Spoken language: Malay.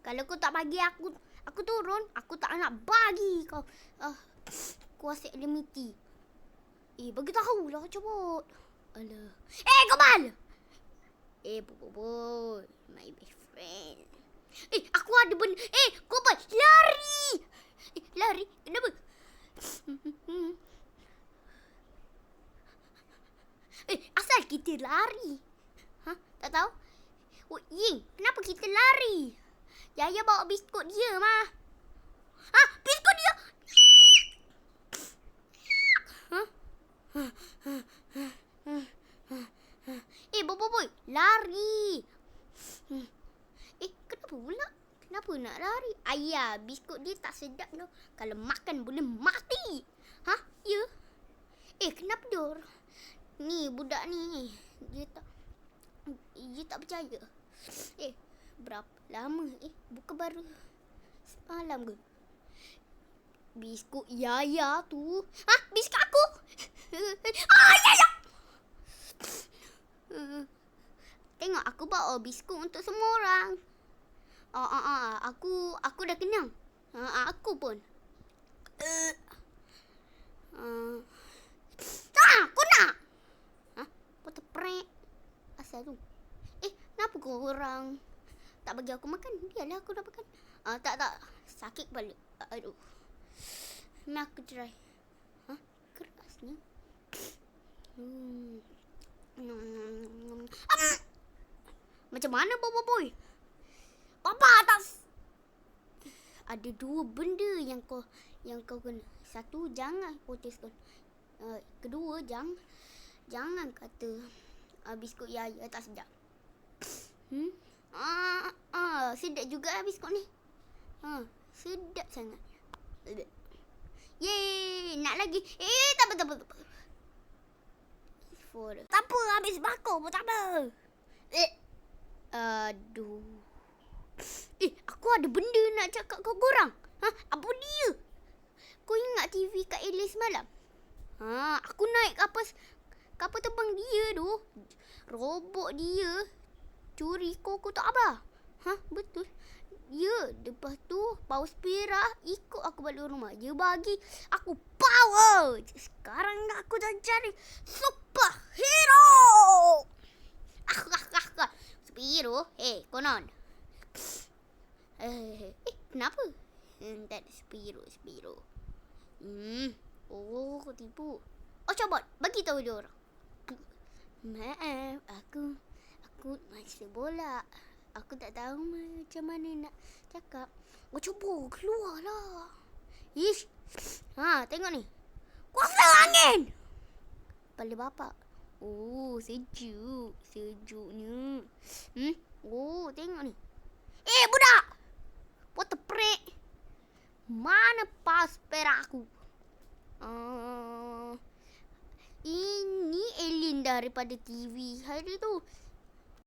Kalau kau tak bagi aku turun, aku tak nak bagi kau kuasa elemiti. Bagi tahu lah cepat. Alah. Kamal! Boy, my best friend. Aku ada benda. Kamal, lari! Lari? Kenapa? Asal kita lari? Tak tahu? Ying, kenapa kita lari? Yaya bawa biskut dia, mah. Biskut dia! Boy, lari. Kenapa pula? Kenapa nak lari? Ayah, biskut dia tak sedap tau. Kalau makan boleh mati. Ya? Kenapa dia? Ni, budak ni. Dia tak percaya. Berapa lama? Bukan baru semalam ke? Biskut Yaya tu. Biskut aku. Yaya. Tengok aku bawa biskut untuk semua orang. Aku dah kenyang. Aku pun. Aku nak. What the prank? Asal tu. Kenapa kau orang tak bagi aku makan? Biarlah aku dah makan. Tak. Sakit kepala. Aduh. Ni aku try. Kerasnya. Macam mana boy? Papa atas. Ada dua benda yang kau kena. Satu, jangan potiskan. Kedua, jangan kata biskut Yaya tak sedap. Sedap juga biskut ni. Sedap sangat. Yeay, nak lagi. Tak apa. Tak apa, habis bakar pun tak apa. Aduh. Aku ada benda nak cakap kau korang. Apa dia? Kau ingat TV Kak Elis semalam? Aku naik kapal terbang dia tu. Robot dia curi koko tak apa. Betul. Ya, lepas tu paus Pira ikut aku balik rumah. Dia bagi aku power. Sekarang aku dah jadi superhero. Superhero? Konon. Kenapa? Tak ada superhero. Kau tipu. Coba bagi tahu dia orang. Maaf, aku masih bola. Aku tak tahu macam mana nak cakap. Cuba keluarlah. Ish. Tengok ni. Kuasa angin. Kepala bapak. Sejuknya. Tengok ni. Budak. What the prank? Mana paus perak aku? Ini alien daripada TV hari tu.